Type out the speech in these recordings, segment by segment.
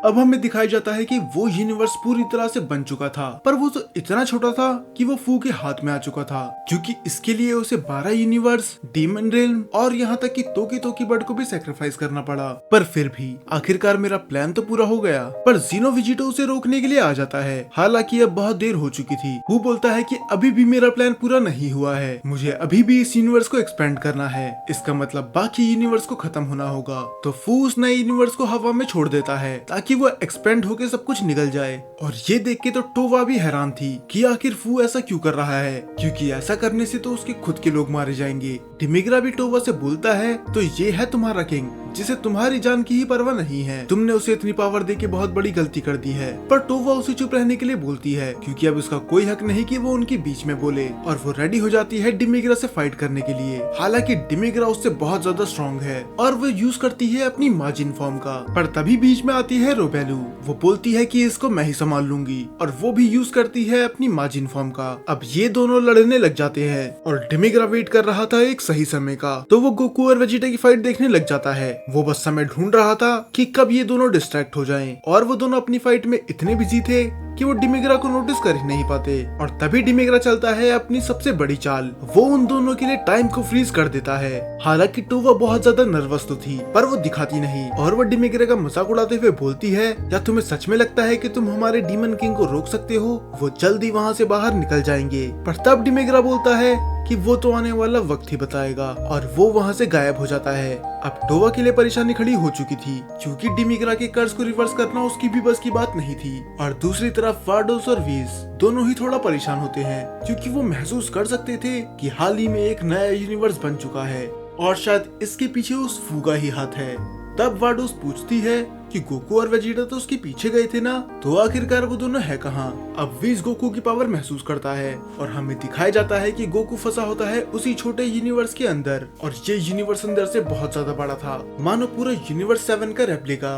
अब हमें दिखाया जाता है कि वो यूनिवर्स पूरी तरह से बन चुका था, पर वो तो इतना छोटा था कि वो फू के हाथ में आ चुका था, क्योंकि इसके लिए उसे 12 यूनिवर्स, डीमन रेल्म और यहाँ तक कि तोकी बर्ड को भी सेक्रीफाइस करना पड़ा। पर फिर भी आखिरकार मेरा प्लान तो पूरा हो गया। पर जीनो विजिटो उसे रोकने के लिए आ जाता है। हालांकि अब बहुत देर हो चुकी थी। वो बोलता है कि अभी भी मेरा प्लान पूरा नहीं हुआ है, मुझे अभी भी इस यूनिवर्स को एक्सपेंड करना है। इसका मतलब बाकी यूनिवर्स को खत्म होना होगा। तो फू उस नए यूनिवर्स को हवा में छोड़ देता है ताकि वो एक्सपेंड होके सब कुछ निकल जाए। और ये देख के तो टोवा भी हैरान थी कि आखिर फू ऐसा क्यों कर रहा है, क्योंकि ऐसा करने से तो उसके खुद के लोग मारे जाएंगे। डिमिग्रा भी टोवा से बोलता है, तो ये है तुम्हारा किंग जिसे तुम्हारी जान की ही परवाह नहीं है। तुमने उसे इतनी पावर देके बहुत बड़ी गलती कर दी है। पर टोवा उसे चुप रहने के लिए बोलती है, क्योंकि अब उसका कोई हक नहीं कि वो उनके बीच में बोले। और वो रेडी हो जाती है डिमिग्रा से फाइट करने के लिए। हालांकि डिमिग्रा उससे बहुत ज्यादा स्ट्रॉन्ग है और वो यूज करती है अपनी माजिन फॉर्म का। पर तभी बीच में आती है रोबेलू। वो बोलती है कि इसको मैं ही संभाल लूंगी, और वो भी यूज करती है अपनी माजिन फॉर्म का। अब ये दोनों लड़ने लग जाते हैं और डिमिग्रा वेट कर रहा था एक सही समय का, तो वो गोकू और वेजिटा की फाइट देखने लग जाता है। वो बस समय ढूंढ रहा था कि कब ये दोनों डिस्ट्रैक्ट हो जाएं, और वो दोनों अपनी फाइट में इतने बिजी थे कि वो डिमिग्रा को नोटिस कर ही नहीं पाते। और तभी डिमिग्रा चलता है अपनी सबसे बड़ी चाल। वो उन दोनों के लिए टाइम को फ्रीज कर देता है। हालांकि टोवा बहुत ज्यादा नर्वस तो थी, पर वो दिखाती नहीं, और वो डिमिग्रा का मजाक उड़ाते हुए बोलती है, क्या तुम्हें सच में लगता है कि तुम हमारे डीमन किंग को रोक सकते हो? वो जल्दी वहाँ से बाहर निकल जाएंगे। पर तब डिमिग्रा बोलता है कि वो तो आने वाला वक्त ही बताएगा, और वो वहाँ से गायब हो जाता है। अब टोवा के लिए परेशानी खड़ी हो चुकी थी, क्योंकि डिमिग्रा के कर्ज को रिवर्स करना उसकी भी बस की बात नहीं थी। और दूसरी तरफ वार्डोस और वीज दोनों ही थोड़ा परेशान होते हैं, क्योंकि वो महसूस कर सकते थे कि हाल ही में एक नया यूनिवर्स बन चुका है, और शायद इसके पीछे उस फू का ही हाथ है। तब वार्डोस पूछती है कि गोकू और वेजिटा तो उसके पीछे गए थे ना, तो आखिरकार वो दोनों है कहाँ? अब वीज गोकू की पावर महसूस करता है, और हमें दिखाया जाता है कि गोकू फंसा होता है उसी छोटे यूनिवर्स के अंदर। और ये यूनिवर्स अंदर से बहुत ज्यादा बड़ा था, मानो पूरा यूनिवर्स 7 का रेप्लिका।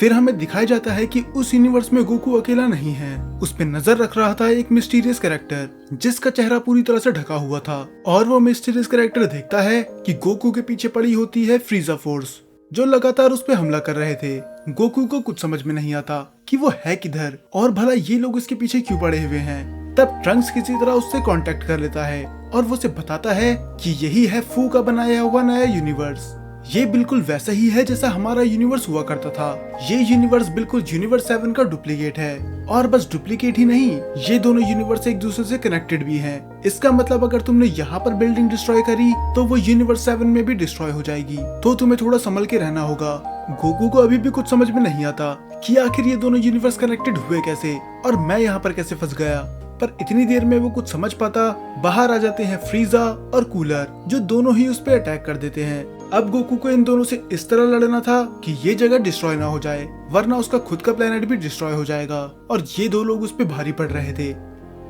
फिर हमें दिखाया जाता है कि उस यूनिवर्स में गोकू अकेला नहीं है। उस पे नजर रख रहा था एक मिस्टीरियस कैरेक्टर, जिसका चेहरा पूरी तरह से ढका हुआ था। और वो मिस्टीरियस कैरेक्टर देखता है कि गोकू के पीछे पड़ी होती है फ्रीजा फोर्स, जो लगातार उस पे हमला कर रहे थे। गोकू को कुछ समझ में नहीं आता कि वो है किधर, और भला ये लोग इसके पीछे क्यों पड़े हुए हैं। तब ट्रंक्स किसी तरह उससे कांटेक्ट कर लेता है, और वो उसे बताता है कि यही है फू का बनाया हुआ नया यूनिवर्स। ये बिल्कुल वैसा ही है जैसा हमारा यूनिवर्स हुआ करता था। ये यूनिवर्स बिल्कुल यूनिवर्स 7 का डुप्लीकेट है, और बस डुप्लीकेट ही नहीं, ये दोनों यूनिवर्स एक दूसरे से कनेक्टेड भी हैं। इसका मतलब अगर तुमने यहाँ पर बिल्डिंग डिस्ट्रॉय करी, तो वो यूनिवर्स 7 में भी डिस्ट्रॉय हो जाएगी। तो तुम्हें थोड़ा संभल के रहना होगा। गोकू को अभी भी कुछ समझ में नहीं आता कि आखिर ये दोनों यूनिवर्स कनेक्टेड हुए कैसे, और मैं यहाँ पर कैसे फंस गया। पर इतनी देर में वो कुछ समझ पाता। बाहर आ जाते हैं फ्रीजा और कूलर, जो दोनों ही उस पे अटैक कर देते हैं। अब गोकू को इन दोनों से इस तरह लड़ना था कि ये जगह डिस्ट्रॉय ना हो जाए, वरना उसका खुद का प्लेनेट भी डिस्ट्रॉय हो जाएगा। और ये दो लोग उस पे भारी पड़ रहे थे।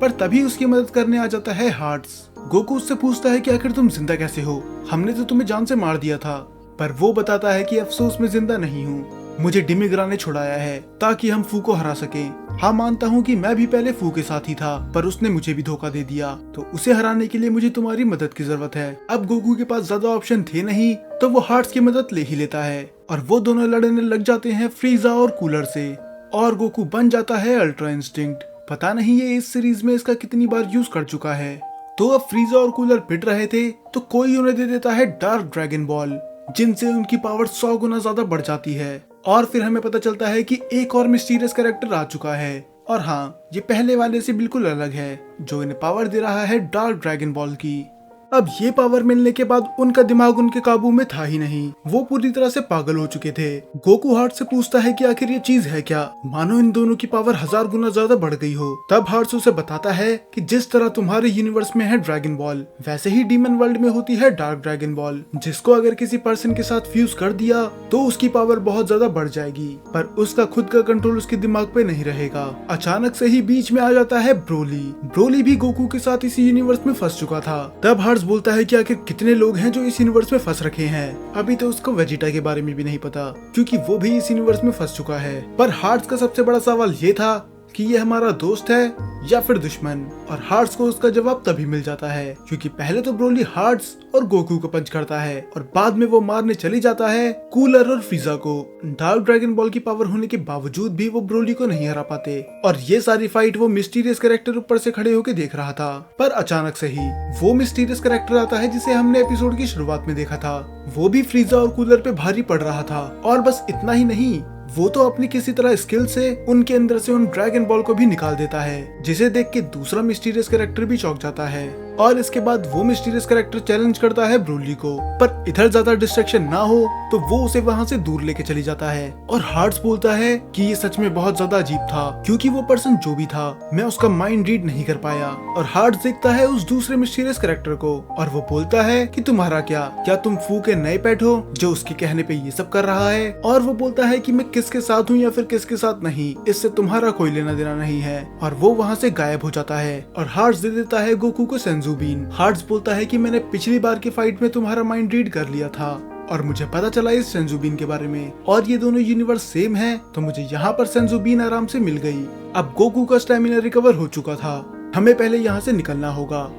पर तभी उसकी मदद करने आ जाता है हार्ट्स। गोकू उससे पूछता है कि आखिर तुम जिंदा कैसे हो, हमने तो तुम्हें जान से मार दिया था। पर वो बताता है कि अफसोस में जिंदा नहीं हूँ, मुझे डिमिग्रा ने छुड़ाया है ताकि हम फू को हरा सकें। हाँ, मानता हूँ कि मैं भी पहले फू के साथ ही था, पर उसने मुझे भी धोखा दे दिया, तो उसे हराने के लिए मुझे तुम्हारी मदद की जरूरत है। अब गोकू के पास ज्यादा ऑप्शन थे नहीं, तो वो हार्ट्स की मदद ले ही लेता है, और वो दोनों लड़ने लग जाते हैं फ्रीजा और कूलर से, और गोकू बन जाता है अल्ट्रा इंस्टिंक्ट। पता नहीं ये इस सीरीज में इसका कितनी बार यूज कर चुका है। तो अब फ्रीजा और कूलर पिट रहे थे, तो कोई उन्हें दे देता है डार्क ड्रैगन बॉल, जिनसे उनकी पावर 100 गुना ज्यादा बढ़ जाती है। और फिर हमें पता चलता है कि एक और मिस्टीरियस कैरेक्टर आ चुका है, और हाँ, ये पहले वाले से बिल्कुल अलग है, जो इन्हें पावर दे रहा है डार्क ड्रैगन बॉल की। अब ये पावर मिलने के बाद उनका दिमाग उनके काबू में था ही नहीं, वो पूरी तरह से पागल हो चुके थे। गोकू हार्ट से पूछता है कि आखिर ये चीज है क्या, मानो इन दोनों की पावर 1000 गुना ज्यादा बढ़ गई हो। तब हार्ट्स उसे बताता है कि जिस तरह तुम्हारे यूनिवर्स में है ड्रैगन बॉल, वैसे ही डीमन वर्ल्ड में होती है डार्क ड्रैगन बॉल, जिसको अगर किसी पर्सन के साथ फ्यूज कर दिया तो उसकी पावर बहुत ज्यादा बढ़ जाएगी, पर उसका खुद का कंट्रोल उसके दिमाग पे नहीं रहेगा। अचानक से ही बीच में आ जाता है ब्रोली। ब्रोली भी गोकू के साथ इसी यूनिवर्स में फंस चुका था। तब हार्ट्स बोलता है कि आखिर कितने लोग हैं जो इस यूनिवर्स में फंस रखे हैं। अभी तो उसको वेजिटा के बारे में भी नहीं पता, क्योंकि वो भी इस यूनिवर्स में फंस चुका है। पर हार्ट्स का सबसे बड़ा सवाल ये था कि ये हमारा दोस्त है या फिर दुश्मन। और हार्ट्स को उसका जवाब तभी मिल जाता है क्योंकि पहले तो ब्रोली हार्ट्स और गोकू को पंच करता है और बाद में वो मारने चली जाता है कूलर और फ्रीजा को। डार्क ड्रैगन बॉल की पावर होने के बावजूद भी वो ब्रोली को नहीं हरा पाते और ये सारी फाइट वो मिस्टीरियस कैरेक्टर ऊपर से खड़े होकर देख रहा था। पर अचानक से ही वो मिस्टीरियस कैरेक्टर आता है जिसे हमने एपिसोड की शुरुआत में देखा था। वो भी फ्रीजा और कूलर पे भारी पड़ रहा था और बस इतना ही नहीं, वो तो अपनी किसी तरह स्किल से उनके अंदर से उन ड्रैगन बॉल को भी निकाल देता है, जिसे देख के दूसरा मिस्टीरियस कैरेक्टर भी चौंक जाता है। और इसके बाद वो मिस्टीरियस कैरेक्टर चैलेंज करता है ब्रोली को, पर इधर ज्यादा डिस्ट्रैक्शन ना हो तो वो उसे वहाँ से दूर लेके चली जाता है। और हार्ट्स बोलता है कि ये सच में बहुत ज्यादा अजीब था क्योंकि वो पर्सन जो भी था मैं उसका माइंड रीड नहीं कर पाया। और हार्ट्स देखता है उस दूसरे मिस्टीरियस कैरेक्टर को और वो बोलता है कि तुम्हारा क्या तुम फू के नए पेट हो जो उसके कहने पे ये सब कर रहा है। और वो बोलता है कि मैं किसके साथ हूँ या फिर किसके साथ नहीं, इससे तुम्हारा कोई लेना देना नहीं है। और वो वहाँ से गायब हो जाता है और हार्ट्स दे देता है गोकू को सेंजू बीन। हार्ट्स बोलता है कि मैंने पिछली बार की फाइट में तुम्हारा माइंड रीड कर लिया था और मुझे पता चला इस सेंजू बीन के बारे में और ये दोनों यूनिवर्स सेम है, तो मुझे यहाँ पर सेंजू बीन आराम से मिल गई। अब गोकू का स्टैमिना रिकवर हो चुका था, हमें पहले यहाँ से निकलना होगा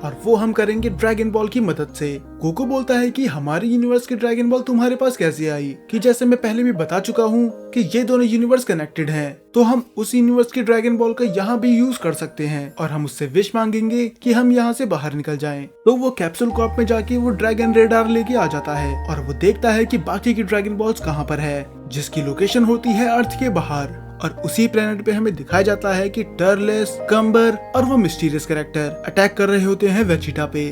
और वो हम करेंगे ड्रैगन बॉल की मदद से। गोकू बोलता है कि हमारे यूनिवर्स की ड्रैगन बॉल तुम्हारे पास कैसे आई, कि जैसे मैं पहले भी बता चुका हूँ कि ये दोनों यूनिवर्स कनेक्टेड हैं, तो हम उस यूनिवर्स की ड्रैगन बॉल का यहाँ भी यूज कर सकते हैं और हम उससे विश मांगेंगे कि हम यहाँ से बाहर निकल जाएं। तो वो कैप्सूल कॉर्प में जाके वो ड्रैगन रेडार लेके आ जाता है और वो देखता है कि बाकी की ड्रैगन बॉल्स कहाँ पर है, जिसकी लोकेशन होती है अर्थ के बाहर। और उसी प्लेनेट पे हमें दिखाया जाता है कि टर्लेस, कम्बर और वो मिस्टीरियस कैरेक्टर अटैक कर रहे होते हैं वेजिटा पे।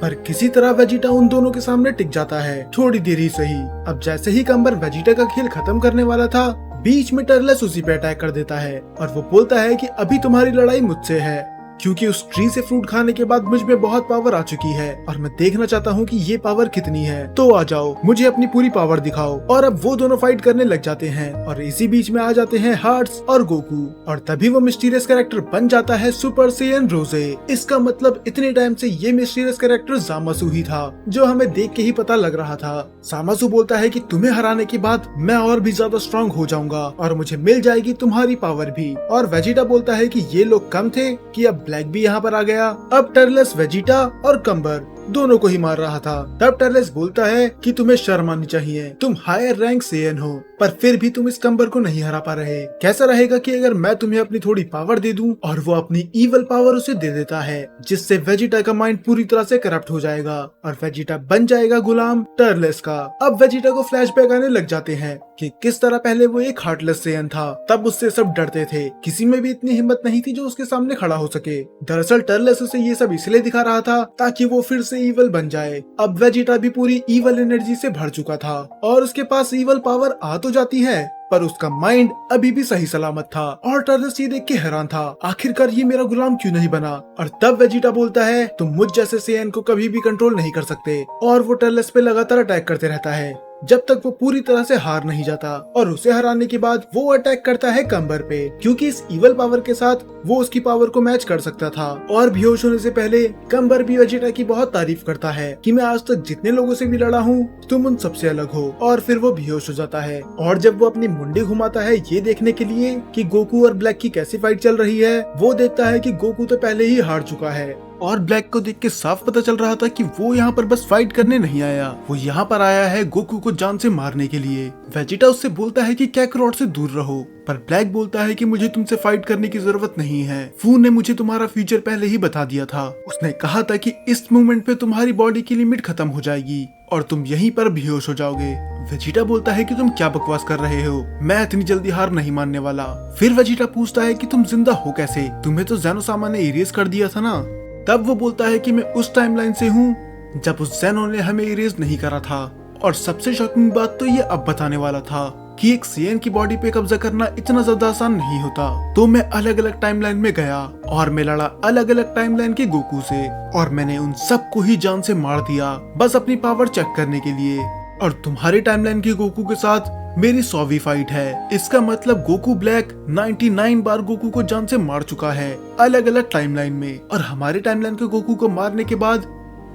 पर किसी तरह वेजिटा उन दोनों के सामने टिक जाता है, थोड़ी देर ही सही। अब जैसे ही कम्बर वेजिटा का खेल खत्म करने वाला था, बीच में टर्लेस उसी पे अटैक कर देता है और वो बोलता है कि अभी तुम्हारी लड़ाई मुझसे है, क्योंकि उस ट्री से फ्रूट खाने के बाद मुझ में बहुत पावर आ चुकी है और मैं देखना चाहता हूँ कि ये पावर कितनी है। तो आ जाओ, मुझे अपनी पूरी पावर दिखाओ। और अब वो दोनों फाइट करने लग जाते हैं और इसी बीच में आ जाते हैं हार्ट्स और गोकू और तभी वो मिस्टीरियस कैरेक्टर बन जाता है सुपर सैयन रोजे। इसका मतलब इतने टाइम से ये मिस्टीरियस कैरेक्टर जामासु ही था, जो हमें देख के ही पता लग रहा था। जामासु बोलता है कि तुम्हें हराने के बाद मैं और भी ज्यादा स्ट्रॉन्ग हो जाऊंगा और मुझे मिल जाएगी तुम्हारी पावर भी। और वेजिटा बोलता है कि ये लोग कम थे कि अब ब्लैक भी यहाँ पर आ गया। अब टर्लेस वेजिटा और कम्बर दोनों को ही मार रहा था। तब टर्लेस बोलता है कि तुम्हें शर्म आनी चाहिए, तुम हायर रैंक सेयन हो पर फिर भी तुम इस कम्बर को नहीं हरा पा रहे। कैसा रहेगा कि अगर मैं तुम्हें अपनी थोड़ी पावर दे दूं? और वो अपनी ईवल पावर उसे दे देता है, जिससे वेजिटा का माइंड पूरी तरह से करप्ट हो जाएगा और वेजिटा बन जाएगा गुलाम टर्लेस का। अब वेजिटा को फ्लैशबैक आने लग जाते हैं कि किस तरह पहले वो एक हार्टलेस सेयन था, तब उससे सब डरते थे, किसी में भी इतनी हिम्मत नहीं थी जो उसके सामने खड़ा हो सके। दरअसल टर्लेस उसे ये सब इसलिए दिखा रहा था ताकि वो फिर से ईवल बन जाए। अब वेजिटा भी पूरी ईवल एनर्जी से भर चुका था और उसके पास ईवल पावर आ तो जाती है, पर उसका माइंड अभी भी सही सलामत था। और टर्लेस ये देख के हैरान था, आखिरकार ये मेरा गुलाम क्यों नहीं बना। और तब वेजिटा बोलता है तुम मुझ जैसे सेयन को कभी भी कंट्रोल नहीं कर सकते। और वो टर्लेस पे लगातार अटैक करते रहता है जब तक वो पूरी तरह से हार नहीं जाता। और उसे हराने के बाद वो अटैक करता है कम्बर पे, क्योंकि इस ईवल पावर के साथ वो उसकी पावर को मैच कर सकता था। और बेहोश होने से पहले कम्बर भी वेजिटा की बहुत तारीफ करता है कि मैं आज तक जितने लोगों से भी लड़ा हूँ तुम उन सबसे अलग हो। और फिर वो बेहोश हो जाता है और जब वो अपनी मुंडी घुमाता है ये देखने के लिए कि गोकू और ब्लैक की कैसी फाइट चल रही है, वो देखता है कि गोकू तो पहले ही हार चुका है। और ब्लैक को देख के साफ पता चल रहा था कि वो यहाँ पर बस फाइट करने नहीं आया, वो यहाँ पर आया है गोकू को जान से मारने के लिए। वेजिटा उससे बोलता है कि कैकरॉट से दूर रहो, पर ब्लैक बोलता है कि मुझे तुमसे फाइट करने की जरूरत नहीं है, फू ने मुझे तुम्हारा फ्यूचर पहले ही बता दिया था। उसने कहा था कि इस मोमेंट पे तुम्हारी बॉडी की लिमिट खत्म हो जाएगी और तुम यहीं पर बेहोश हो जाओगे। वेजिटा बोलता है कि तुम क्या बकवास कर रहे हो, मैं इतनी जल्दी हार नहीं मानने वाला। फिर वेजिटा पूछता है कि तुम जिंदा हो कैसे, तुम्हें तो ज़ेनोसामा ने इरेज कर दिया था ना। तब वो बोलता है कि मैं उस टाइमलाइन से हूँ जब उस ज़ेनो ने हमें इरेज नहीं करा था। और सबसे शॉकिंग बात तो ये अब बताने वाला था कि एक सेयन की बॉडी पे कब्जा करना इतना ज्यादा आसान नहीं होता। तो मैं अलग अलग टाइमलाइन में गया और मैं लड़ा अलग अलग टाइमलाइन के गोकू से और मैंने उन सबको ही जान से मार दिया बस अपनी पावर चेक करने के लिए। और तुम्हारे टाइमलाइन के गोकू के साथ मेरी 100वीं फाइट है। इसका मतलब गोकू ब्लैक 99 बार गोकू को जान से मार चुका है अलग अलग टाइमलाइन में। और हमारे टाइमलाइन के गोकू को मारने के बाद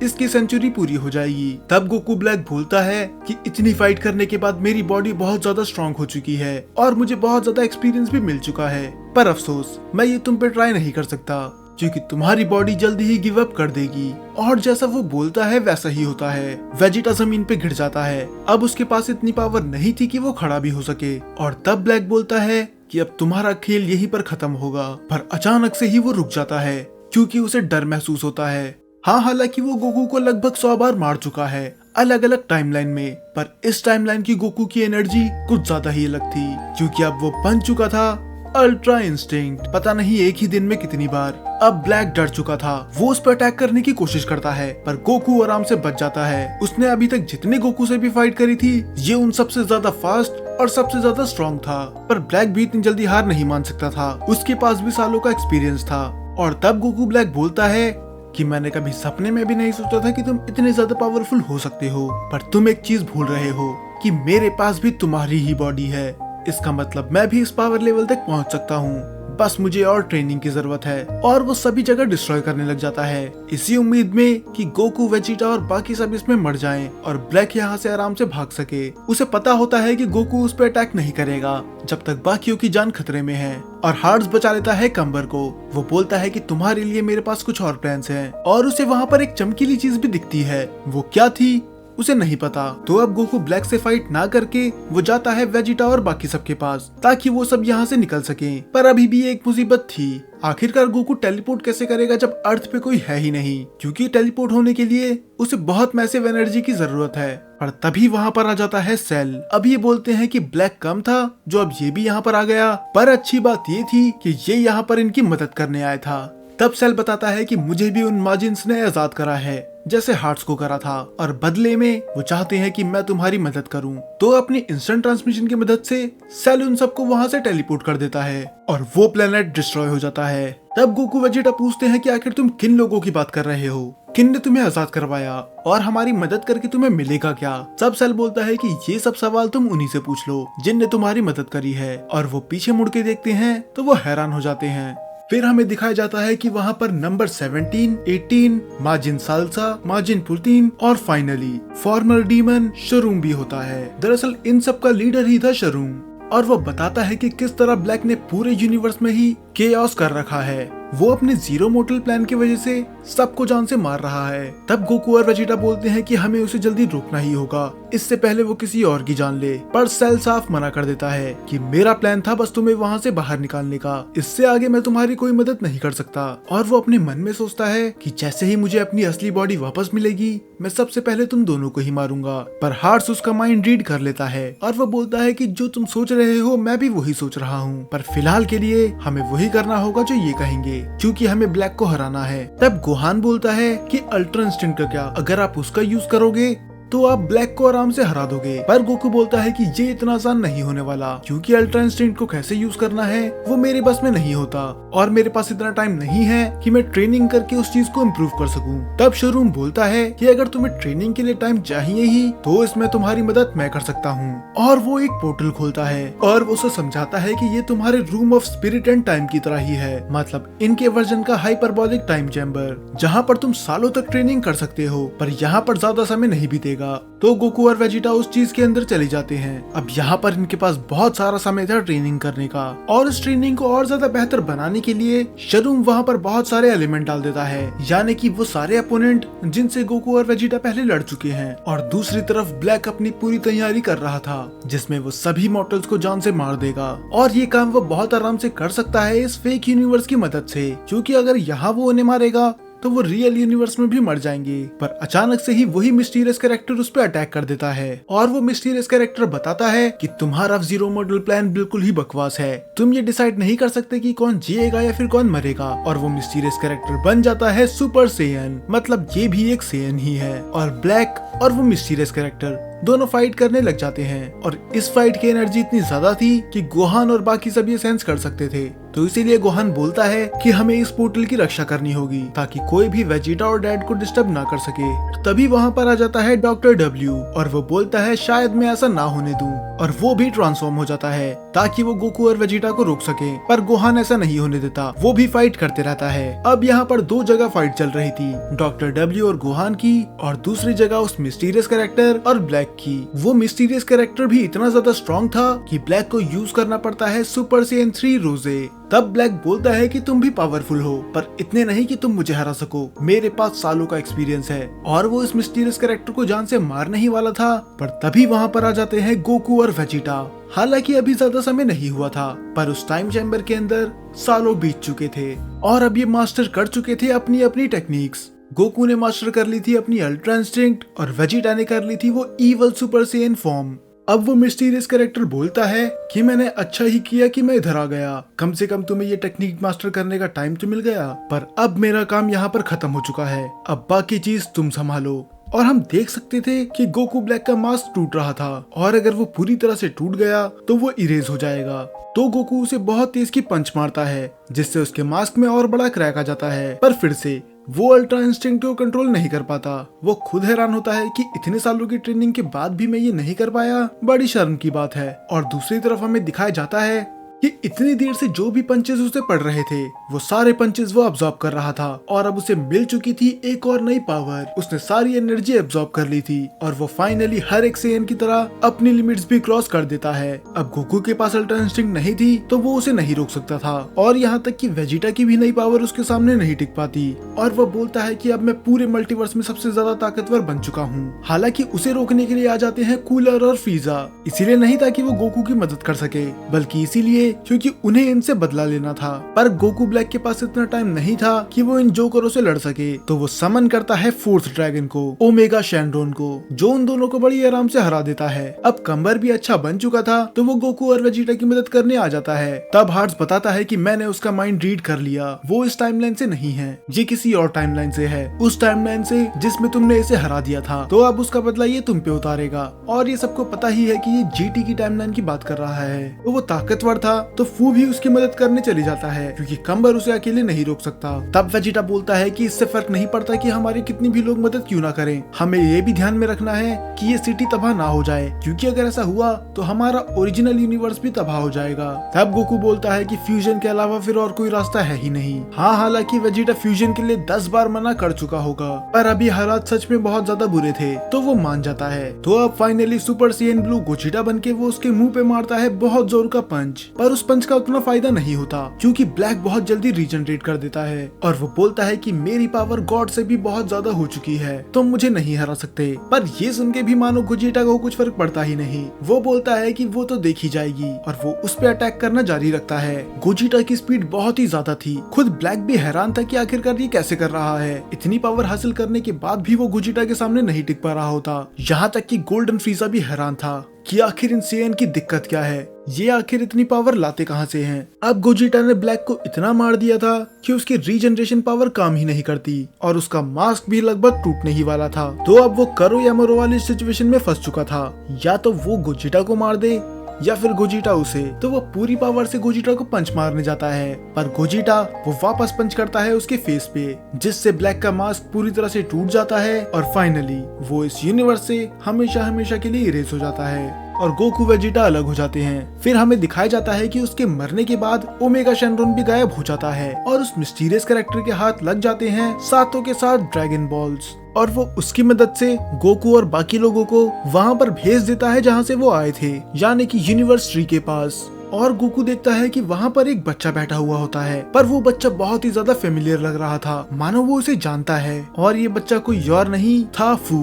इसकी सेंचुरी पूरी हो जाएगी। तब गोकू ब्लैक बोलता है कि इतनी फाइट करने के बाद मेरी बॉडी बहुत ज्यादा स्ट्रांग हो चुकी है और मुझे बहुत ज्यादा एक्सपीरियंस भी मिल चुका है, पर अफसोस मैं ये तुम पे ट्राई नहीं कर सकता क्योंकि तुम्हारी बॉडी जल्दी ही गिव अप कर देगी। और जैसा वो बोलता है वैसा ही होता है। वेजिटा जमीन पे गिर जाता है। अब उसके पास इतनी पावर नहीं थी कि वो खड़ा भी हो सके। और तब ब्लैक बोलता है कि अब तुम्हारा खेल यहीं पर खत्म होगा, पर अचानक से ही वो रुक जाता है क्योंकि उसे डर महसूस होता है। हाँ, हालांकि वो गोकू को लगभग 100 बार मार चुका है अलग अलग टाइमलाइन में, पर इस टाइमलाइन की गोकू की एनर्जी कुछ ज्यादा ही अलग थी क्योंकि अब वो बन चुका था अल्ट्रा इंस्टिंक्ट। पता नहीं एक ही दिन में कितनी बार। अब ब्लैक डर चुका था। वो उस पर अटैक करने की कोशिश करता है पर गोकू आराम से बच जाता है। उसने अभी तक जितने गोकू से भी फाइट करी थी ये उन सबसे ज्यादा फास्ट और सबसे ज्यादा स्ट्रॉन्ग था। पर ब्लैक भी इतनी जल्दी हार नहीं मान सकता था। उसके पास भी सालों का एक्सपीरियंस था। और तब गोकू ब्लैक बोलता है कि मैंने कभी सपने में भी नहीं सोचा था कि तुम इतने ज्यादा पावरफुल हो सकते हो, पर तुम एक चीज भूल रहे हो कि मेरे पास भी तुम्हारी ही बॉडी है। इसका मतलब मैं भी इस पावर लेवल तक पहुंच सकता हूँ, बस मुझे और ट्रेनिंग की जरूरत है। और वो सभी जगह डिस्ट्रॉय करने लग जाता है इसी उम्मीद में कि गोकू, वेजिटा और बाकी सब इसमें मर जाएं और ब्लैक यहाँ से आराम से भाग सके। उसे पता होता है कि गोकू उस पर अटैक नहीं करेगा जब तक बाकियों की जान खतरे में है। और हार्ट्स बचा लेता है कम्बर को। वो बोलता है कि तुम्हारे लिए मेरे पास कुछ और प्लान्स हैं। और उसे वहाँ पर एक चमकीली चीज भी दिखती है। वो क्या थी उसे नहीं पता। तो अब गोकू ब्लैक से फाइट ना करके वो जाता है वेजिटा और बाकी सबके पास ताकि वो सब यहाँ से निकल सके। पर अभी भी एक मुसीबत थी। आखिरकार गोकू टेलीपोर्ट कैसे करेगा जब अर्थ पे कोई है ही नहीं, क्योंकि टेलीपोर्ट होने के लिए उसे बहुत मैसिव एनर्जी की जरूरत है। पर तभी वहाँ पर आ जाता है सेल। अब ये बोलते हैं कि ब्लैक कम था जो अब ये भी यहाँ पर आ गया, पर अच्छी बात ये थी कि ये यहाँ पर इनकी मदद करने आया था। तब सेल बताता है कि मुझे भी उन माजिन्स ने आजाद करा है जैसे हार्ट्स को करा था, और बदले में वो चाहते हैं कि मैं तुम्हारी मदद करूं। तो अपनी इंस्टेंट ट्रांसमिशन की मदद से सेल उन सबको वहां से टेलीपोर्ट कर देता है और वो प्लेनेट डिस्ट्रॉय हो जाता है। तब गोकू वेजिटा पूछते हैं कि आखिर तुम किन लोगों की बात कर रहे हो, किन ने तुम्हें आजाद करवाया और हमारी मदद करके तुम्हें मिलेगा क्या। सब सेल बोलता है कि ये सब सवाल तुम उन्हीं से पूछ लो जिनने तुम्हारी मदद करी है। और वो पीछे मुड़ के देखते हैं तो वो हैरान हो जाते हैं। फिर हमें दिखाया जाता है कि वहाँ पर नंबर 17, 18, माजिन साल्सा, माजिन पुल्टीन और फाइनली फॉर्मर डीमन शरूम भी होता है। दरअसल इन सब का लीडर ही था शरूम। और वो बताता है कि किस तरह ब्लैक ने पूरे यूनिवर्स में ही केओस कर रखा है। वो अपने जीरो मोटल प्लान की वजह से सबको जान से मार रहा है। तब गोकू और वेजिटा बोलते हैं कि हमें उसे जल्दी रोकना ही होगा, इससे पहले वो किसी और की जान ले। पर सेल साफ मना कर देता है कि मेरा प्लान था बस तुम्हें वहाँ से बाहर निकालने का, इससे आगे मैं तुम्हारी कोई मदद नहीं कर सकता। और वो अपने मन में सोचता है कि जैसे ही मुझे अपनी असली बॉडी वापस मिलेगी मैं सबसे पहले तुम दोनों को ही मारूंगा। पर हार्ट्स उसका माइंड रीड कर लेता है और वो बोलता है कि जो तुम सोच रहे हो मैं भी वही सोच रहा हूँ, पर फिलहाल के लिए हमें वही करना होगा जो ये कहेंगे क्योंकि हमें ब्लैक को हराना है। तब गोहान बोलता है कि अल्ट्रा इंस्टिंक्ट का क्या, अगर आप उसका यूज करोगे तो आप ब्लैक को आराम से हरा दोगे। पर गोकू बोलता है कि ये इतना आसान नहीं होने वाला क्योंकि अल्ट्रा इंस्टिंक्ट को कैसे यूज करना है वो मेरे बस में नहीं होता और मेरे पास इतना टाइम नहीं है कि मैं ट्रेनिंग करके उस चीज को इम्प्रूव कर सकूं। तब शोरूम बोलता है कि अगर तुम्हें ट्रेनिंग के लिए टाइम चाहिए ही तो इसमें तुम्हारी मदद मैं कर सकता हूँ। और वो एक पोर्टल खोलता है और वो उसे समझाता है कि ये तुम्हारे room of spirit and time की तरह ही है, मतलब इनके वर्जन का हाइपरबोलिक टाइम चैम्बर, जहाँ पर तुम सालों तक ट्रेनिंग कर सकते हो पर यहाँ पर ज्यादा समय नहीं बीतेगा। तो गोकू और वेजिटा उस चीज के अंदर चले जाते हैं। अब यहाँ पर इनके पास बहुत सारा समय था ट्रेनिंग करने का और इस ट्रेनिंग को और ज्यादा बेहतर बनाने के लिए शरूम वहाँ पर बहुत सारे एलिमेंट डाल देता है, यानी कि वो सारे अपोनेंट जिनसे गोकू और वेजिटा पहले लड़ चुके हैं। और दूसरी तरफ ब्लैक अपनी पूरी तैयारी कर रहा था जिसमें वो सभी मॉर्टल्स को जान से मार देगा और ये काम वो बहुत आराम से कर सकता है इस फेक यूनिवर्स की मदद से, क्योंकि अगर यहाँ वो उन्हें मारेगा तो वो रियल यूनिवर्स में भी मर जाएंगे। पर अचानक से ही वही मिस्टीरियस कैरेक्टर उस पर अटैक कर देता है और वो मिस्टीरियस कैरेक्टर बताता है कि तुम्हारा जीरो मॉडल प्लान बिल्कुल ही बकवास है, तुम ये डिसाइड नहीं कर सकते कि कौन जिएगा या फिर कौन मरेगा। और वो मिस्टीरियस कैरेक्टर बन जाता है सुपर सेयन, मतलब ये भी एक सेयन ही है। और ब्लैक और वो मिस्टीरियस कैरेक्टर दोनों फाइट करने लग जाते हैं और इस फाइट की एनर्जी इतनी ज्यादा थी कि गोहान और बाकी सब ये सेंस कर सकते थे तो इसीलिए गोहान बोलता है कि हमें इस पोर्टल की रक्षा करनी होगी ताकि कोई भी वेजिटा और डैड को डिस्टर्ब ना कर सके। तभी वहाँ पर आ जाता है डॉक्टर डब्ल्यू और वो बोलता है शायद मैं ऐसा ना होने दूं, और वो भी ट्रांसफॉर्म हो जाता है ताकि वो गोकू और वेजिटा को रोक सके। पर गोहान ऐसा नहीं होने देता, वो भी फाइट करते रहता है। अब यहाँ पर दो जगह फाइट चल रही थी, डॉक्टर डब्ल्यू और गोहान की, और दूसरी जगह उस मिस्टीरियस कैरेक्टर और ब्लैक की। वो मिस्टीरियस कैरेक्टर भी इतना ज्यादा स्ट्रॉन्ग था कि ब्लैक को यूज करना पड़ता है सुपर सेन 3 रोजे। तब ब्लैक बोलता है कि तुम भी पावरफुल हो, पर इतने नहीं कि तुम मुझे हरा सको, मेरे पास सालों का एक्सपीरियंस है। और वो इस मिस्टीरियस कैरेक्टर को जान से मारने ही वाला था, पर तभी वहाँ पर आ जाते हैं गोकू और वेजिटा। हालांकि अभी ज्यादा समय नहीं हुआ था, पर उस टाइम चैम्बर के अंदर सालों बीत चुके थे और अब ये मास्टर कर चुके थे अपनी अपनी टेक्निक्स। गोकू ने मास्टर कर ली थी अपनी अल्ट्रा इंस्टिंक्ट और वेजिटा ने कर ली थी वो इवल सुपर सेन फॉर्म। अब वो मिस्टीरियस कैरेक्टर बोलता है कि मैंने अच्छा ही किया कि मैं इधर आ गया, कम से कम तुम्हें ये टेक्निक मास्टर करने का टाइम तो मिल गया, पर अब मेरा काम यहाँ पर खत्म हो चुका है, अब बाकी चीज तुम संभालो। और हम देख सकते थे कि गोकू ब्लैक का मास्क टूट रहा था, और अगर वो पूरी तरह से टूट गया तो वो इरेज हो जाएगा। तो गोकू उसे बहुत तेज की पंच मारता है, जिससे उसके मास्क में और बड़ा क्रैक आ जाता है। पर फिर से वो अल्ट्रा इंस्टिंक्ट को कंट्रोल नहीं कर पाता। वो खुद हैरान होता है कि इतने सालों की ट्रेनिंग के बाद भी मैं ये नहीं कर पाया, बड़ी शर्म की बात है। और दूसरी तरफ हमें दिखाया जाता है कि इतनी देर से जो भी पंचेस उसे पड़ रहे थे, वो सारे पंचेस वो अब्सॉर्ब कर रहा था, और अब उसे मिल चुकी थी एक और नई पावर। उसने सारी एनर्जी अब्सॉर्ब कर ली थी और वो फाइनली हर एक सेन की तरह अपनी लिमिट्स भी क्रॉस कर देता है। अब गोकू के पास अल्ट्रा इंस्टिंक्ट नहीं थी तो वो उसे नहीं रोक सकता था, और यहाँ तक कि वेजिटा की भी नई पावर उसके सामने नहीं टिक पाती। और वो बोलता है कि अब मैं पूरे मल्टीवर्स में सबसे ज्यादा ताकतवर बन चुका हूँ। हालांकि उसे रोकने के लिए आ जाते हैं कूलर और फ्रीजा, इसीलिए नहीं ताकि वो गोकू की मदद कर सके, बल्कि इसीलिए क्योंकि उन्हें इनसे बदला लेना था। पर गोकू ब्लैक के पास इतना टाइम नहीं था कि वो इन जोकरों से लड़ सके, तो वो समन करता है फोर्थ ड्रैगन को, ओमेगा शैंड्रोन को, जो उन दोनों को बड़ी आराम से हरा देता है। अब कम्बर भी अच्छा बन चुका था, तो वो गोकू और वेजिटा की मदद करने आ जाता है। तब हार्ट्स बताता है कि मैंने उसका माइंड रीड कर लिया, वो इस टाइमलाइन से नहीं है, ये किसी और टाइमलाइन से है, उस टाइमलाइन से जिसमें तुमने इसे हरा दिया था, तो अब उसका बदला ये तुम पे उतारेगा। और ये सबको पता ही है कि ये जीटी की टाइमलाइन की बात कर रहा है। तो वो ताकतवर था, तो फू भी उसकी मदद करने चली जाता है, क्योंकि कम्बर उसे अकेले नहीं रोक सकता। तब वेजिटा बोलता है कि इससे फर्क नहीं पड़ता कि हमारी कितनी भी लोग मदद क्यों ना करें, हमें ये भी ध्यान में रखना है कि ये सिटी तबाह ना हो जाए, क्योंकि अगर ऐसा हुआ तो हमारा ओरिजिनल यूनिवर्स भी तबाह हो जाएगा। तब गोकू बोलता है कि फ्यूजन के अलावा फिर और कोई रास्ता है ही नहीं। हाँ, हालांकि वेजिटा फ्यूजन के लिए 10 बार मना कर चुका होगा, पर अभी हालात सच में बहुत ज्यादा बुरे थे, तो वो मान जाता है। तो अब फाइनली सुपर सेन ब्लू गोजिटा बनके वो उसके मुंह पे मारता है बहुत जोर का पंच, पर उस पंच का उतना फायदा नहीं होता, क्योंकि ब्लैक बहुत जल्दी रीजनरेट कर देता है, और वो बोलता है कि मेरी पावर गॉड से भी बहुत ज्यादा हो चुकी है, तुम मुझे नहीं हरा सकते। पर ये सुन के भी मानो गोजिटा को कुछ फर्क पड़ता ही नहीं। वो बोलता है कि वो तो देखी जाएगी, और वो उस पे अटैक करना जारी रखता है। गोजिटा की स्पीड बहुत ही ज्यादा थी, खुद ब्लैक भी हैरान था कि आखिरकार ये कैसे कर रहा है। इतनी पावर हासिल करने के बाद भी वो गोजिटा के सामने नहीं टिक पा रहा होता। यहाँ तक कि गोल्डन फ्रीजा भी हैरान था कि आखिर इन सेन की दिक्कत क्या है, ये आखिर इतनी पावर लाते कहां से हैं। अब गोजिटा ने ब्लैक को इतना मार दिया था कि उसकी रीजनरेशन पावर काम ही नहीं करती, और उसका मास्क भी लगभग टूटने ही वाला था। तो अब वो करो या मरो वाली सिचुएशन में फंस चुका था, या तो वो गोजिटा को मार दे या फिर गोजिटा उसे। तो वो पूरी पावर से गोजिटा को पंच मारने जाता है, पर गोजिटा वो वापस पंच करता है उसके फेस पे, जिससे ब्लैक का मास्क पूरी तरह से टूट जाता है, और फाइनली वो इस यूनिवर्स से हमेशा हमेशा के लिए इरेज हो जाता है, और गोकू वेजिटा अलग हो जाते हैं। फिर हमें दिखाया जाता है कि उसके मरने के बाद ओमेगा शैंड्रोन भी गायब हो जाता है, और उस मिस्टीरियस कैरेक्टर के हाथ लग जाते हैं सातों के साथ ड्रैगन बॉल्स, और वो उसकी मदद से गोकू और बाकी लोगों को वहाँ पर भेज देता है जहाँ से वो आए थे, यानी कि यूनिवर्स ट्री के पास। और गोकू देखता है कि वहाँ पर एक बच्चा बैठा हुआ होता है, पर वो बच्चा बहुत ही ज्यादा फेमिलियर लग रहा था, मानो वो उसे जानता है, और ये बच्चा कोई और नहीं था, फू।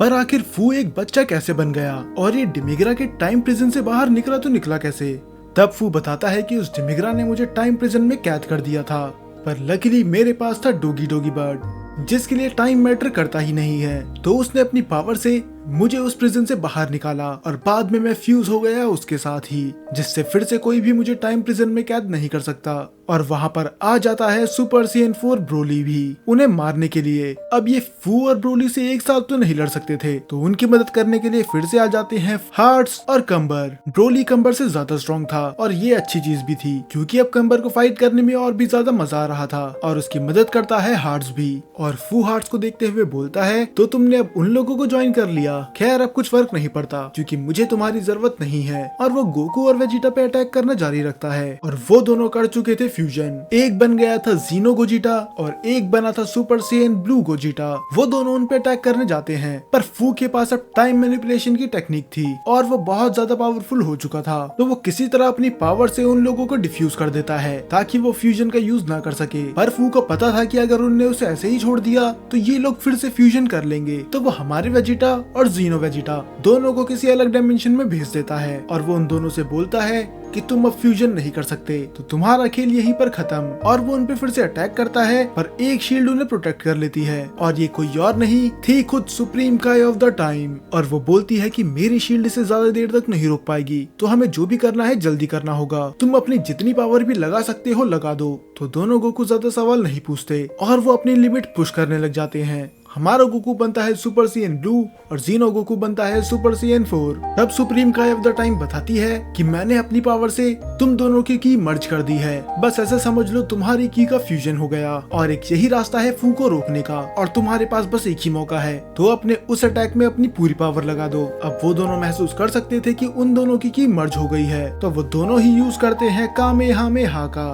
पर आखिर फू एक बच्चा कैसे बन गया, और ये डिमिग्रा के टाइम प्रिजन से बाहर निकला तो निकला कैसे। तब फू बताता है कि उस डिमिग्रा ने मुझे टाइम प्रिजन में कैद कर दिया था, पर लकीली मेरे पास था डोगी डोगी बर्ड, जिसके लिए टाइम मैटर करता ही नहीं है। तो उसने अपनी पावर से मुझे उस प्रिजन से बाहर निकाला और बाद में मैं फ्यूज हो गया उसके साथ ही, जिससे फिर से कोई भी मुझे टाइम प्रिजन में कैद नहीं कर सकता। और वहाँ पर आ जाता है सुपर सीएन 4 ब्रोली भी उन्हें मारने के लिए। अब ये फू और ब्रोली से एक साथ तो नहीं लड़ सकते थे, तो उनकी मदद करने के लिए फिर से आ जाते हैं हार्ट्स और कंबर। ब्रोली कंबर से ज्यादा स्ट्रॉन्ग था और ये अच्छी चीज भी थी, क्योंकि अब कंबर को फाइट करने में और भी ज्यादा मजा आ रहा था। और उसकी मदद करता है हार्ट्स भी, और फू हार्ट्स को देखते हुए बोलता है तो तुमने अब उन लोगों को ज्वाइन कर लिया, खैर अब कुछ फर्क नहीं पड़ता क्योंकि मुझे तुम्हारी जरूरत नहीं है। और वो गोकू और वेजिटा पे अटैक करना जारी रखता है, और वो दोनों कर चुके थे फ्यूजन। एक बन गया था जीनो गोजिटा और एक बना था सुपर सेन ब्लू गोजिटा। वो दोनों उन पे अटैक करने जाते हैं, पर फू के पास अब टाइम मैनिपुलेशन की टेक्निक थी और वो बहुत ज्यादा पावरफुल हो चुका था, तो वो किसी तरह अपनी पावर से उन लोगों को डिफ्यूज कर देता है ताकि वो फ्यूजन का यूज ना कर सके। पर फू को पता था कि अगर उनने उसे ऐसे ही छोड़ दिया तो ये लोग फिर से फ्यूजन कर लेंगे, तो वो हमारे वेजिटा और जीनो वेजिटा दोनों को किसी अलग डायमेंशन में भेज देता है। और वो उन दोनों से बोलता है कि तुम अब फ्यूजन नहीं कर सकते, तो तुम्हारा खेल यहीं पर खत्म। और वो उन पे फिर से अटैक करता है, पर एक शील्ड उन्हें प्रोटेक्ट कर लेती है, और ये कोई और नहीं थी खुद सुप्रीम काई ऑफ द टाइम। और वो बोलती है कि मेरी शील्ड से ज्यादा देर तक नहीं रोक पाएगी, तो हमें जो भी करना है जल्दी करना होगा, तुम अपनी जितनी पावर भी लगा सकते हो लगा दो। तो दोनों गोकू ज्यादा सवाल नहीं पूछते और वो अपनी लिमिट पुश करने लग जाते हैं। हमारा गोकू बनता है सुपर सीएन ब्लू और जीनो गोकू बनता है सुपर सीएन 4। तब सुप्रीम काई ऑफ द टाइम बताती है कि मैंने अपनी पावर से तुम दोनों की मर्ज कर दी है, बस ऐसे समझ लो तुम्हारी की का फ्यूजन हो गया, और एक यही रास्ता है फू को रोकने का, और तुम्हारे पास बस एक ही मौका है, तो अपने उस अटैक में अपनी पूरी पावर लगा दो। अब वो दोनों महसूस कर सकते थे कि उन दोनों की मर्ज हो गई है, तो वो दोनों ही यूज करते हैं कामेहामेहा का,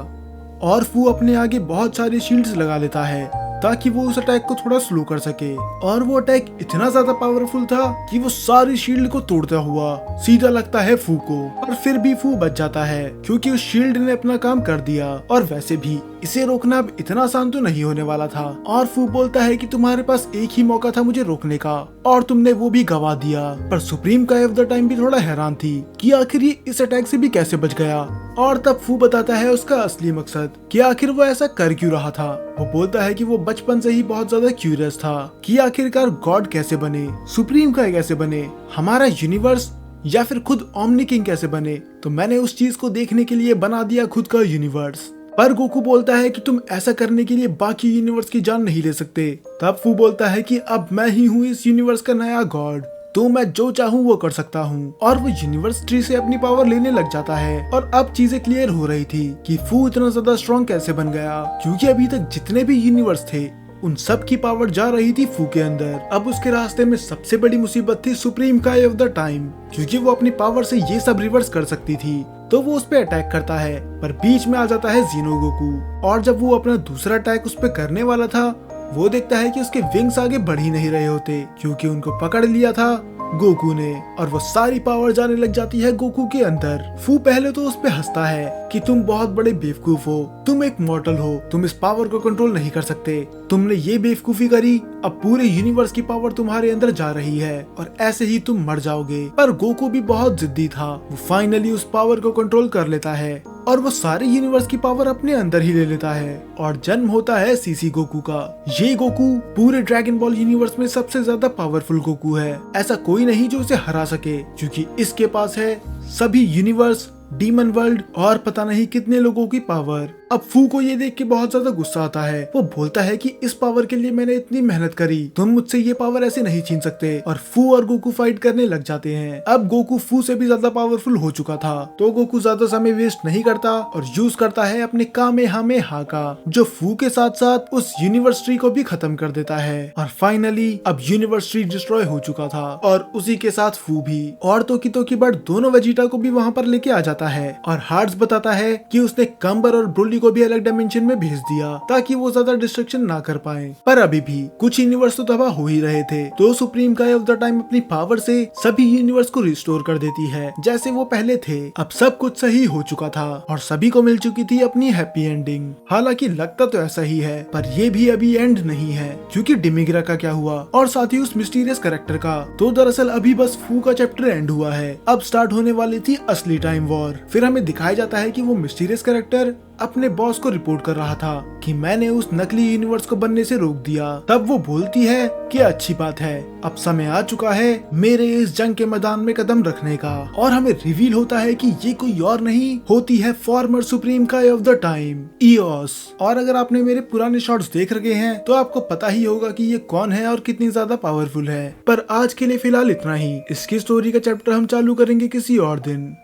और फू अपने आगे बहुत सारी शील्ड्स लगा लेता है ताकि वो उस अटैक को थोड़ा स्लो कर सके। और वो अटैक इतना ज्यादा पावरफुल था कि वो सारी शील्ड को तोड़ता हुआ सीधा लगता है फू को, और फिर भी फू बच जाता है क्योंकि उस शील्ड ने अपना काम कर दिया। और वैसे भी इसे रोकना अब इतना आसान तो नहीं होने वाला था, और फू बोलता है कि तुम्हारे पास एक ही मौका था मुझे रोकने का और तुमने वो भी गवा दिया। पर सुप्रीम काई ऑफ द टाइम भी थोड़ा हैरान थी कि आखिर ये इस अटैक से भी कैसे बच गया। और तब फू बताता है उसका असली मकसद कि आखिर वो ऐसा कर क्यों रहा था। वो बोलता है कि वो बचपन से ही बहुत ज्यादा क्यूरियस था कि आखिरकार गॉड कैसे बने, सुप्रीम काई कैसे बने, हमारा यूनिवर्स या फिर खुद ओमनी किंग कैसे बने। तो मैंने उस चीज को देखने के लिए बना दिया खुद का यूनिवर्स। पर गोकू बोलता है कि तुम ऐसा करने के लिए बाकी यूनिवर्स की जान नहीं ले सकते। तब फू बोलता है कि अब मैं ही हूँ इस यूनिवर्स का नया गॉड, तो मैं जो चाहूँ वो कर सकता हूँ। और वो यूनिवर्स ट्री से अपनी पावर लेने लग जाता है। और अब चीजें क्लियर हो रही थी कि फू इतना ज्यादा स्ट्रॉन्ग कैसे बन गया, क्योंकि अभी तक जितने भी यूनिवर्स थे उन सब की पावर जा रही थी फू के अंदर। अब उसके रास्ते में सबसे बड़ी मुसीबत थी सुप्रीम काई ऑफ द टाइम, क्योंकि वो अपनी पावर से ये सब रिवर्स कर सकती थी। तो वो उस पे अटैक करता है, पर बीच में आ जाता है जीनो गोकू। और जब वो अपना दूसरा अटैक उस पे करने वाला था, वो देखता है कि उसके विंग्स आगे बढ़ ही नहीं रहे होते, क्योंकि उनको पकड़ लिया था गोकू ने, और वो सारी पावर जाने लग जाती है गोकू के अंदर। फू पहले तो उस पे हंसता है कि तुम बहुत बड़े बेवकूफ हो, तुम एक मॉर्टल हो, तुम इस पावर को कंट्रोल नहीं कर सकते, तुमने ये बेवकूफी करी, अब पूरे यूनिवर्स की पावर तुम्हारे अंदर जा रही है और ऐसे ही तुम मर जाओगे। पर गोकू भी बहुत जिद्दी था, वो फाइनली उस पावर को कंट्रोल कर लेता है और वो सारे यूनिवर्स की पावर अपने अंदर ही ले लेता है, और जन्म होता है सीसी गोकू का। ये गोकू पूरे ड्रैगन बॉल यूनिवर्स में सबसे ज्यादा पावरफुल गोकू है, ऐसा कोई नहीं जो उसे हरा सके, क्योंकि इसके पास है सभी यूनिवर्स, डीमन वर्ल्ड और पता नहीं कितने लोगों की पावर। अब फू को ये देख के बहुत ज्यादा गुस्सा आता है। वो बोलता है कि इस पावर के लिए मैंने इतनी मेहनत करी, तुम मुझसे ये पावर ऐसे नहीं छीन सकते। और फू और गोकू फाइट करने लग जाते हैं। अब गोकू फू से भी ज्यादा पावरफुल हो चुका था, तो गोकू ज्यादा समय वेस्ट नहीं करता और यूज करता है अपने कामेहामेहा का, जो फू के साथ साथ उस यूनिवर्स ट्री को भी खत्म कर देता है। और फाइनली अब यूनिवर्स ट्री डिस्ट्रॉय हो चुका था और उसी के साथ फू भी, और तो बट दोनों वेजिटा को भी वहाँ पर लेके आ जाता है। और हार्ट्स बताता है कि उसने कंबर और ब्रोली को भी अलग डायमेंशन में भेज दिया ताकि वो ज्यादा डिस्ट्रक्शन ना कर पाए। पर अभी भी कुछ यूनिवर्स तो तबाह हो ही रहे थे, तो सुप्रीम काई ऑफ द टाइम अपनी पावर से सभी यूनिवर्स को रिस्टोर कर देती है जैसे वो पहले थे। अब सब कुछ सही हो चुका था और सभी को मिल चुकी थी अपनी हैप्पी एंडिंग। हालांकि लगता तो ऐसा ही है, पर ये भी अभी एंड नहीं है, क्योंकि डिमिग्रा का क्या हुआ और साथ ही उस मिस्टीरियस कैरेक्टर का। तो दरअसल अभी बस फू का चैप्टर एंड हुआ है, अब स्टार्ट होने वाली थी असली टाइम वॉर। और फिर हमें दिखाया जाता है कि वो मिस्टीरियस कैरेक्टर अपने बॉस को रिपोर्ट कर रहा था कि मैंने उस नकली यूनिवर्स को बनने से रोक दिया। तब वो बोलती है कि अच्छी बात है, अब समय आ चुका है मेरे इस जंग के मैदान में कदम रखने का। और हमें रिवील होता है कि ये कोई और नहीं होती है फॉर्मर सुप्रीम काय ऑफ द टाइम, ईओस। और अगर आपने मेरे पुराने शॉट्स देख रखे हैं तो आपको पता ही होगा कि ये कौन है और कितनी ज्यादा पावरफुल है। पर आज के लिए फिलहाल इतना ही। इसकी स्टोरी का चैप्टर हम चालू करेंगे किसी और दिन।